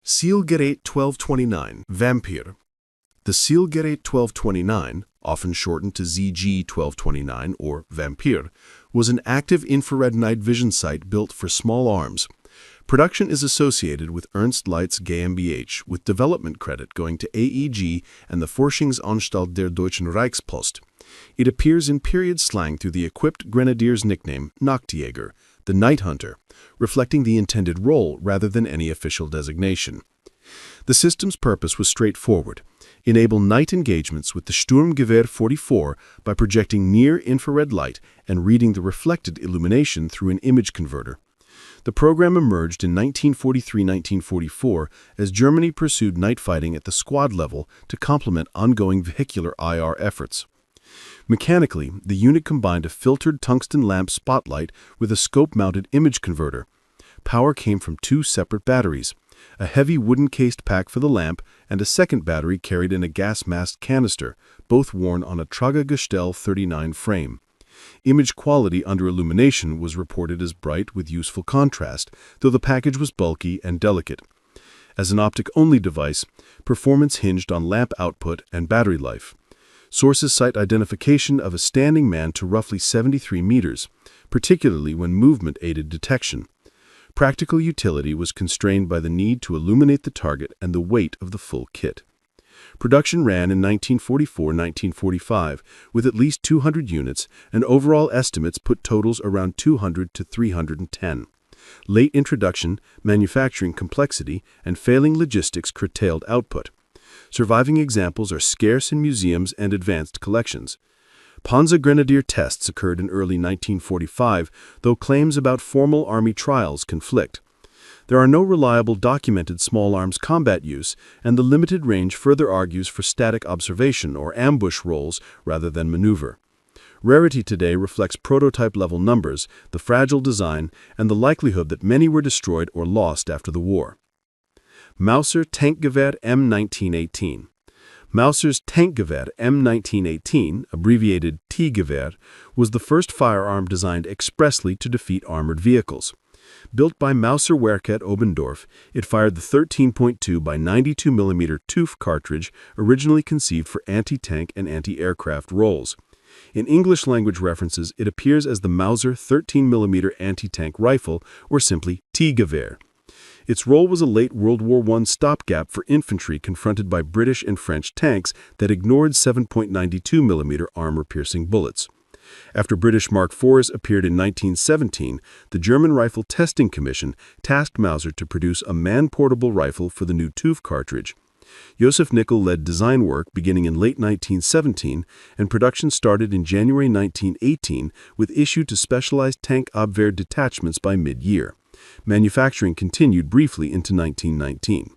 Zielgerät 1229, Vampir. The Zielgerät 1229, often shortened to ZG 1229 or Vampir, was an active infrared night vision sight built for small arms. Production is associated with Ernst Leitz GmbH, with development credit going to AEG and the Forschungsanstalt der Deutschen Reichspost. It appears in period slang through the equipped grenadier's nickname, Nachtjäger, the night hunter, reflecting the intended role rather than any official designation. The system's purpose was straightforward: enable night engagements with the Sturmgewehr 44 by projecting near-infrared light and reading the reflected illumination through an image converter. The program emerged in 1943–1944 as Germany pursued night fighting at the squad level to complement ongoing vehicular IR efforts. Mechanically, the unit combined a filtered tungsten lamp spotlight with a scope-mounted image converter. Power came from two separate batteries, a heavy wooden-cased pack for the lamp and a second battery carried in a gas-masked canister, both worn on a Tragergestell 39 frame. Image quality under illumination was reported as bright with useful contrast, though the package was bulky and delicate. As an optic-only device, performance hinged on lamp output and battery life. Sources cite identification of a standing man to roughly 73 meters, particularly when movement aided detection. Practical utility was constrained by the need to illuminate the target and the weight of the full kit. Production ran in 1944–1945 with at least 200 units, and overall estimates put totals around 200 to 310. Late introduction, manufacturing complexity, and failing logistics curtailed output. Surviving examples are scarce in museums and advanced collections. Panzergrenadier tests occurred in early 1945, though claims about formal Army trials conflict. There are no reliable documented small arms combat use, and the limited range further argues for static observation or ambush roles rather than maneuver. Rarity today reflects prototype-level numbers, the fragile design, and the likelihood that many were destroyed or lost after the war. Mauser Tankgewehr M1918. Mauser's Tankgewehr M1918, abbreviated T-Gewehr, was the first firearm designed expressly to defeat armored vehicles. Built by Mauser Werk at Oberndorf, it fired the 13.2 by 92 mm TÜV cartridge originally conceived for anti-tank and anti-aircraft roles. In English-language references, it appears as the Mauser 13 mm anti-tank rifle, or simply T-Gewehr. Its role was a late World War I stopgap for infantry confronted by British and French tanks that ignored 7.92 mm armor-piercing bullets. After British Mark IVs appeared in 1917, the German Rifle Testing Commission tasked Mauser to produce a man-portable rifle for the new TÜV cartridge. Josef Nickel led design work beginning in late 1917, and production started in January 1918 with issue to specialized tank Abwehr detachments by mid-year. Manufacturing continued briefly into 1919.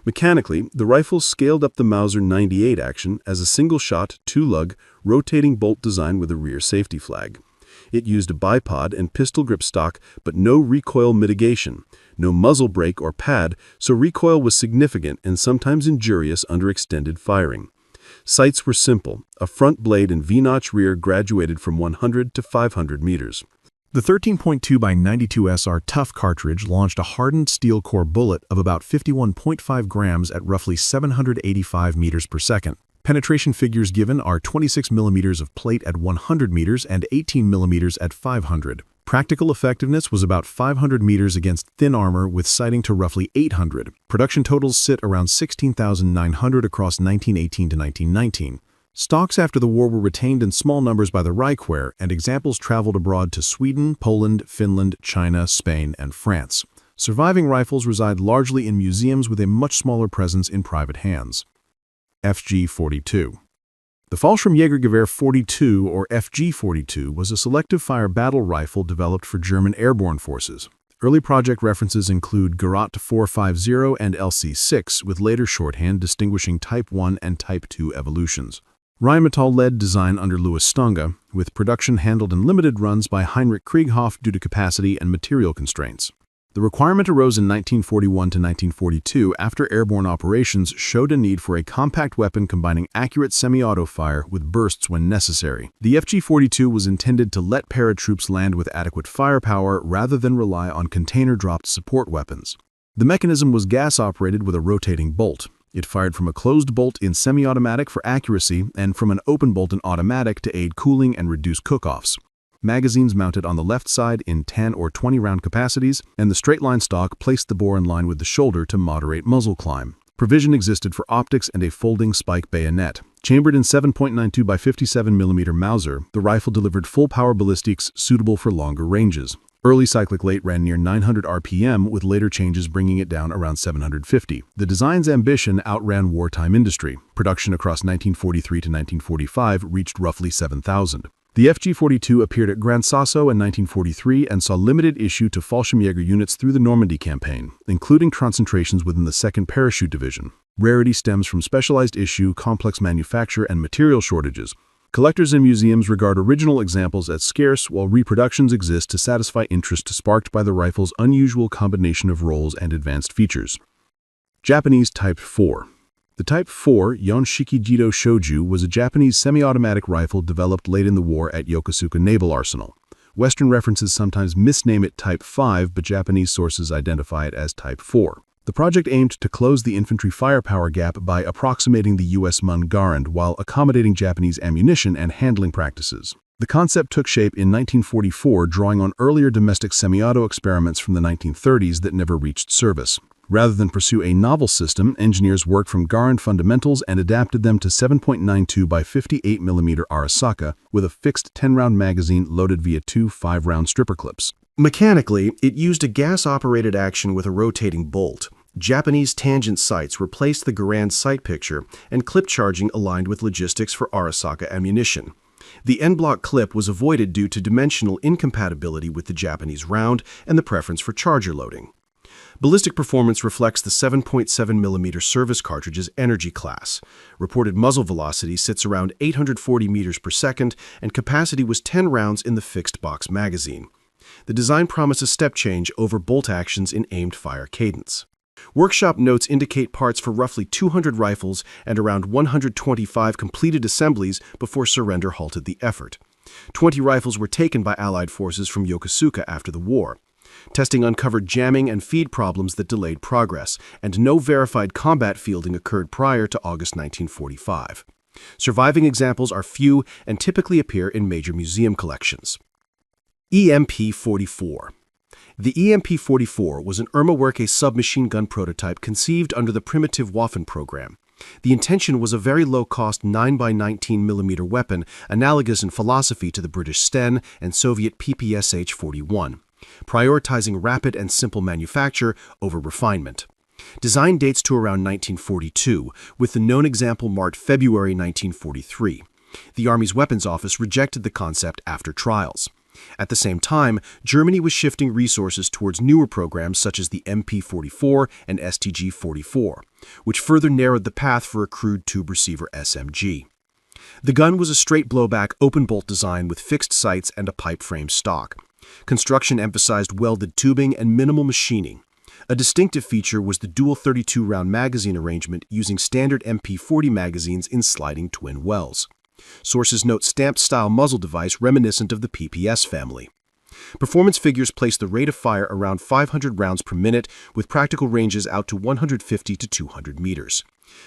Mechanically, the rifle scaled up the Mauser 98 action as a single-shot, two-lug, rotating bolt design with a rear safety flag. It used a bipod and pistol grip stock, but no recoil mitigation, no muzzle brake or pad, so recoil was significant and sometimes injurious under extended firing. Sights were simple, a front blade and V-notch rear graduated from 100 to 500 meters. The 13.2 by 92 SR TÜV cartridge launched a hardened steel core bullet of about 51.5 grams at roughly 785 meters per second. Penetration figures given are 26 millimeters of plate at 100 meters and 18 millimeters at 500. Practical effectiveness was about 500 meters against thin armor with sighting to roughly 800. Production totals sit around 16,900 across 1918 to 1919. Stocks after the war were retained in small numbers by the Reichswehr, and examples traveled abroad to Sweden, Poland, Finland, China, Spain, and France. Surviving rifles reside largely in museums with a much smaller presence in private hands. FG-42. The Fallschirmjägergewehr 42, or FG-42, was a selective-fire battle rifle developed for German airborne forces. Early project references include Gerät 450 and LC6, with later shorthand distinguishing Type 1 and Type 2 evolutions. Rheinmetall led design under Louis Stange, with production handled in limited runs by Heinrich Krieghoff due to capacity and material constraints. The requirement arose in 1941 to 1942 after airborne operations showed a need for a compact weapon combining accurate semi-auto fire with bursts when necessary. The FG-42 was intended to let paratroops land with adequate firepower rather than rely on container-dropped support weapons. The mechanism was gas-operated with a rotating bolt. It fired from a closed bolt in semi-automatic for accuracy and from an open bolt in automatic to aid cooling and reduce cook-offs. Magazines mounted on the left side in 10 or 20 round capacities, and the straight-line stock placed the bore in line with the shoulder to moderate muzzle climb. Provision existed for optics and a folding spike bayonet. Chambered in 7.92 by 57 mm Mauser, the rifle delivered full-power ballistics suitable for longer ranges. Early cyclic rate ran near 900 RPM, with later changes bringing it down around 750. The design's ambition outran wartime industry. Production across 1943 to 1945 reached roughly 7,000. The FG-42 appeared at Gran Sasso in 1943 and saw limited issue to Fallschirmjäger units through the Normandy campaign, including concentrations within the 2nd Parachute Division. Rarity stems from specialized issue, complex manufacture, and material shortages. Collectors and museums regard original examples as scarce, while reproductions exist to satisfy interest sparked by the rifle's unusual combination of roles and advanced features. Japanese Type 4. The Type 4 Yonshiki Jido Shoju was a Japanese semi-automatic rifle developed late in the war at Yokosuka Naval Arsenal. Western references sometimes misname it Type 5, but Japanese sources identify it as Type 4. The project aimed to close the infantry firepower gap by approximating the U.S. Mun Garand while accommodating Japanese ammunition and handling practices. The concept took shape in 1944, drawing on earlier domestic semi-auto experiments from the 1930s that never reached service. Rather than pursue a novel system, engineers worked from Garand fundamentals and adapted them to 7.92 by 58 mm Arasaka with a fixed 10-round magazine loaded via two 5-round stripper clips. Mechanically, it used a gas-operated action with a rotating bolt. Japanese tangent sights replaced the Garand sight picture, and clip charging aligned with logistics for Arasaka ammunition. The end-block clip was avoided due to dimensional incompatibility with the Japanese round and the preference for charger loading. Ballistic performance reflects the 7.7 mm service cartridge's energy class. Reported muzzle velocity sits around 840 meters per second, and capacity was 10 rounds in the fixed box magazine. The design promised a step change over bolt actions in aimed fire cadence. Workshop notes indicate parts for roughly 200 rifles and around 125 completed assemblies before surrender halted the effort. 20 rifles were taken by Allied forces from Yokosuka after the war. Testing uncovered jamming and feed problems that delayed progress, and no verified combat fielding occurred prior to August 1945. Surviving examples are few and typically appear in major museum collections. EMP-44. The EMP-44 was an Irma-Werke submachine gun prototype conceived under the primitive Waffen program. The intention was a very low-cost 9x19 mm weapon, analogous in philosophy to the British Sten and Soviet PPSH-41, prioritizing rapid and simple manufacture over refinement. Design dates to around 1942, with the known example marked February 1943. The Army's Weapons Office rejected the concept after trials. At the same time, Germany was shifting resources towards newer programs such as the MP-44 and STG-44, which further narrowed the path for a crude tube receiver SMG. The gun was a straight blowback open-bolt design with fixed sights and a pipe frame stock. Construction emphasized welded tubing and minimal machining. A distinctive feature was the dual 32-round magazine arrangement using standard MP-40 magazines in sliding twin wells. Sources note stamped-style muzzle device reminiscent of the PPS family. Performance figures place the rate of fire around 500 rounds per minute, with practical ranges out to 150 to 200 meters.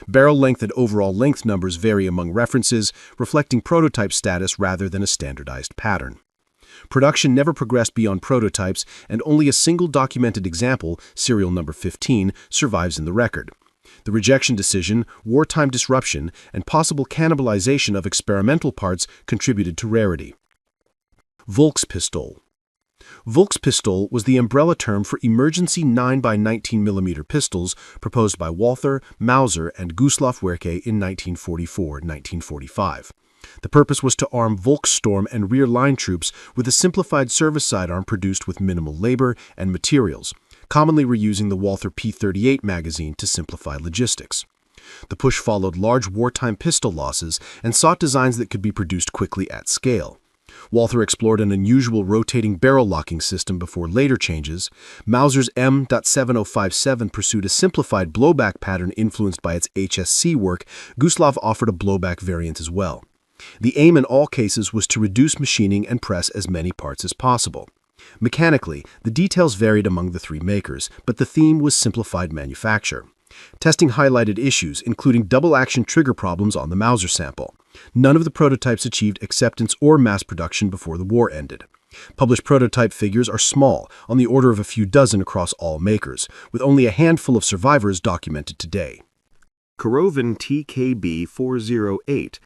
Barrel length and overall length numbers vary among references, reflecting prototype status rather than a standardized pattern. Production never progressed beyond prototypes, and only a single documented example, serial number 15, survives in the record. The rejection decision, wartime disruption, and possible cannibalization of experimental parts contributed to rarity. Volkspistol. Volkspistol was the umbrella term for emergency 9x19 mm pistols proposed by Walther, Mauser, and Gustav Werke in 1944-1945. The purpose was to arm Volkssturm and rear line troops with a simplified service sidearm produced with minimal labor and materials, commonly reusing the Walther P38 magazine to simplify logistics. The push followed large wartime pistol losses and sought designs that could be produced quickly at scale. Walther explored an unusual rotating barrel locking system before later changes. Mauser's M.7057 pursued a simplified blowback pattern influenced by its HSC work. Gustav offered a blowback variant as well. The aim in all cases was to reduce machining and press as many parts as possible. Mechanically, the details varied among the three makers, but the theme was simplified manufacture. Testing highlighted issues, including double-action trigger problems on the Mauser sample. None of the prototypes achieved acceptance or mass production before the war ended. Published prototype figures are small, on the order of a few dozen across all makers, with only a handful of survivors documented today. Korovin TKB-408.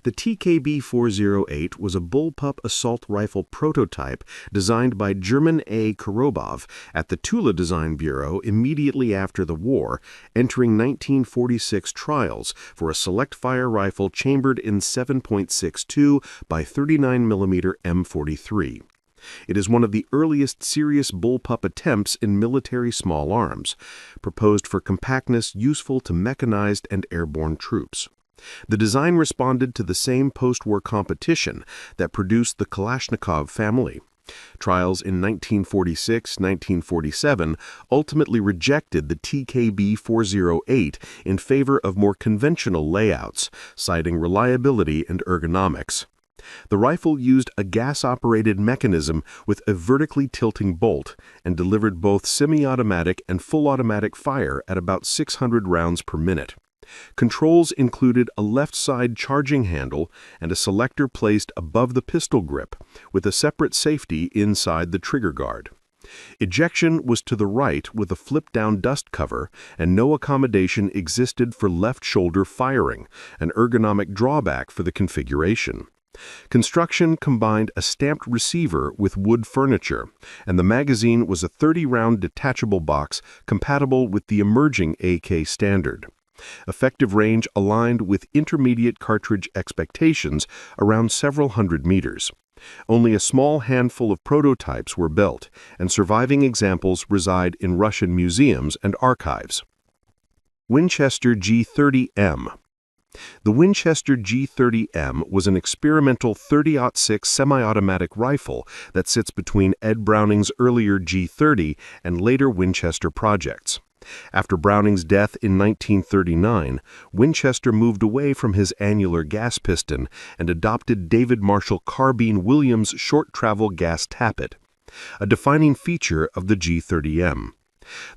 The TKB-408 was a bullpup assault rifle prototype designed by German A. Korobov at the Tula Design Bureau immediately after the war, entering 1946 trials for a select-fire rifle chambered in 7.62 by 39 mm M43. It is one of the earliest serious bullpup attempts in military small arms, proposed for compactness useful to mechanized and airborne troops. The design responded to the same post-war competition that produced the Kalashnikov family. Trials in 1946-1947 ultimately rejected the TKB-408 in favor of more conventional layouts, citing reliability and ergonomics. The rifle used a gas-operated mechanism with a vertically tilting bolt and delivered both semi-automatic and full-automatic fire at about 600 rounds per minute. Controls included a left-side charging handle and a selector placed above the pistol grip, with a separate safety inside the trigger guard. Ejection was to the right with a flip-down dust cover, and no accommodation existed for left shoulder firing, an ergonomic drawback for the configuration. Construction combined a stamped receiver with wood furniture, and the magazine was a 30-round detachable box compatible with the emerging AK standard. Effective range aligned with intermediate cartridge expectations around several hundred meters. Only a small handful of prototypes were built, and surviving examples reside in Russian museums and archives. Winchester G30M. The Winchester G30M was an experimental .30-06 semi-automatic rifle that sits between Ed Browning's earlier G30 and later Winchester projects. After Browning's death in 1939, Winchester moved away from his annular gas piston and adopted David Marshall Carbine Williams' short-travel gas tappet, a defining feature of the G30M.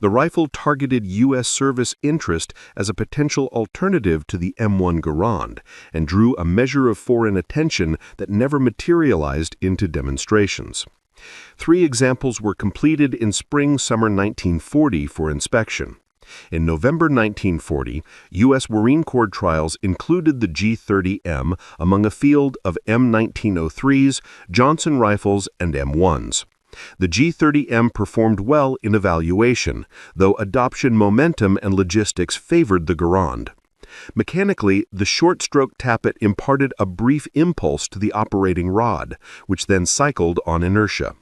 The rifle targeted U.S. service interest as a potential alternative to the M1 Garand and drew a measure of foreign attention that never materialized into demonstrations. 3 examples were completed in spring-summer 1940 for inspection. In November 1940, U.S. Marine Corps trials included the G30M among a field of M1903s, Johnson rifles, and M1s. The G30M performed well in evaluation, though adoption momentum and logistics favored the Garand. Mechanically, the short-stroke tappet imparted a brief impulse to the operating rod, which then cycled on inertia.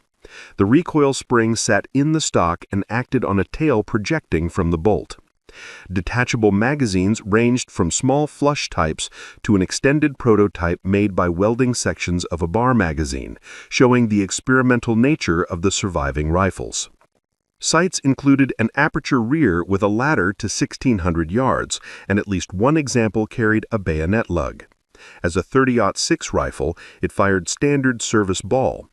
The recoil spring sat in the stock and acted on a tail projecting from the bolt. Detachable magazines ranged from small flush types to an extended prototype made by welding sections of a bar magazine, showing the experimental nature of the surviving rifles. Sights included an aperture rear with a ladder to 1,600 yards, and at least one example carried a bayonet lug. As a .30-06 rifle, it fired standard service ball.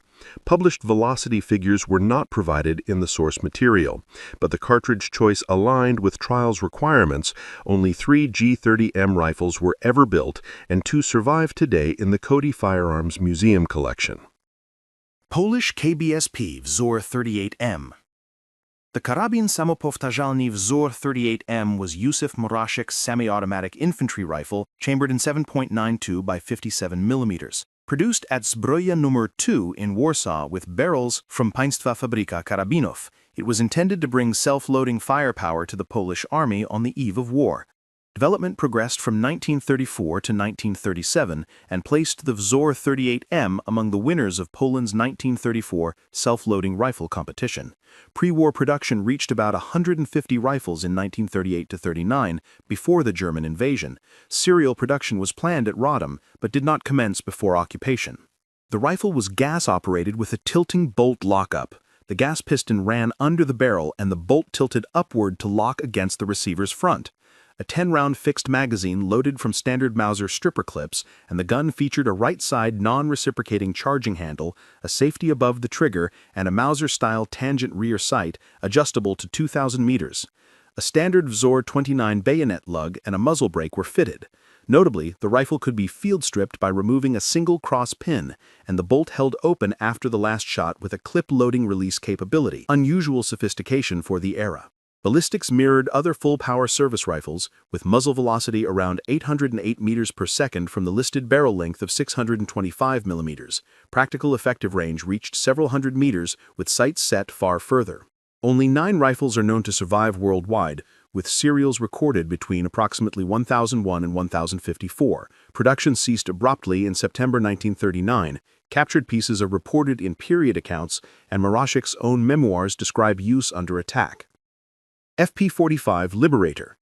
Published velocity figures were not provided in the source material, but the cartridge choice aligned with trials requirements. Only 3 G30M rifles were ever built, and 2 survive today in the Cody Firearms Museum collection. Polish KBSP Wzór 38M. The Karabin Samopowtarzalny Wzór 38M was Józef Morawczyk's semi-automatic infantry rifle chambered in 7.92 by 57 mm. Produced at Zbroja nr. 2 in Warsaw with barrels from Państwa Fabryka Karabinów, it was intended to bring self-loading firepower to the Polish army on the eve of war. Development progressed from 1934 to 1937 and placed the Wzór 38M among the winners of Poland's 1934 self-loading rifle competition. Pre-war production reached about 150 rifles in 1938-39 before the German invasion. Serial production was planned at Rodham, but did not commence before occupation. The rifle was gas-operated with a tilting bolt lockup. The gas piston ran under the barrel and the bolt tilted upward to lock against the receiver's front. a 10-round fixed magazine loaded from standard Mauser stripper clips, and the gun featured a right-side non-reciprocating charging handle, a safety above the trigger, and a Mauser-style tangent rear sight adjustable to 2,000 meters. A standard Vzor 29 bayonet lug and a muzzle brake were fitted. Notably, the rifle could be field-stripped by removing a single cross pin, and the bolt held open after the last shot with a clip-loading release capability, unusual sophistication for the era. Ballistics mirrored other full-power service rifles, with muzzle velocity around 808 meters per second from the listed barrel length of 625 millimeters. Practical effective range reached several hundred meters, with sights set far further. Only 9 rifles are known to survive worldwide, with serials recorded between approximately 1001 and 1054. Production ceased abruptly in September 1939. Captured pieces are reported in period accounts, and Marashek's own memoirs describe use under attack. FP-45 Liberator.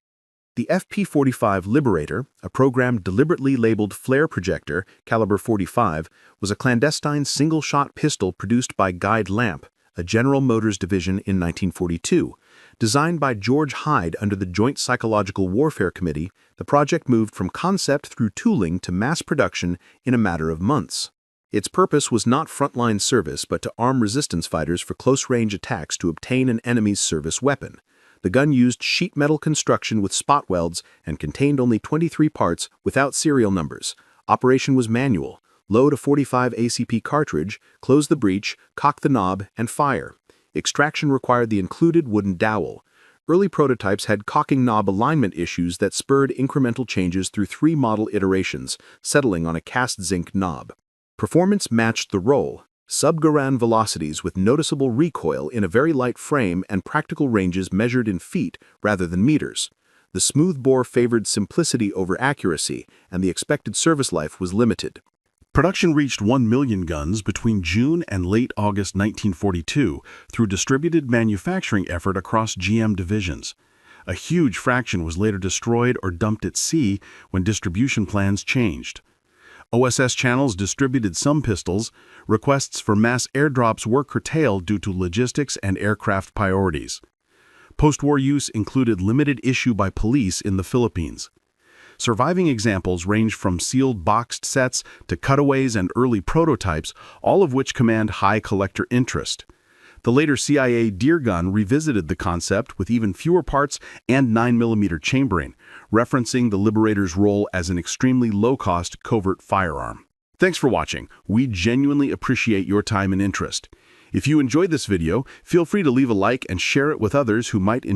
The FP-45 Liberator, a program deliberately labeled flare projector, caliber 45, was a clandestine single-shot pistol produced by Guide Lamp, a General Motors division in 1942. Designed by George Hyde under the Joint Psychological Warfare Committee, the project moved from concept through tooling to mass production in a matter of months. Its purpose was not frontline service but to arm resistance fighters for close-range attacks to obtain an enemy's service weapon. The gun used sheet metal construction with spot welds and contained only 23 parts without serial numbers. Operation was manual. Load a 45 ACP cartridge, close the breech, cock the knob, and fire. Extraction required the included wooden dowel. Early prototypes had cocking knob alignment issues that spurred incremental changes through 3 model iterations, settling on a cast zinc knob. Performance matched the role. Sub-Garand velocities with noticeable recoil in a very light frame and practical ranges measured in feet rather than meters. The smooth bore favored simplicity over accuracy, and the expected service life was limited. Production reached 1 million guns between June and late August 1942 through distributed manufacturing effort across GM divisions. A huge fraction was later destroyed or dumped at sea when distribution plans changed. OSS channels distributed some pistols. Requests for mass airdrops were curtailed due to logistics and aircraft priorities. Post-war use included limited issue by police in the Philippines. Surviving examples range from sealed boxed sets to cutaways and early prototypes, all of which command high collector interest. The later CIA Deer gun revisited the concept with even fewer parts and 9mm chambering, referencing the Liberator's role as an extremely low-cost covert firearm. Thanks for watching. We genuinely appreciate your time and interest. If you enjoyed this video, feel free to leave a like and share it with others who might enjoy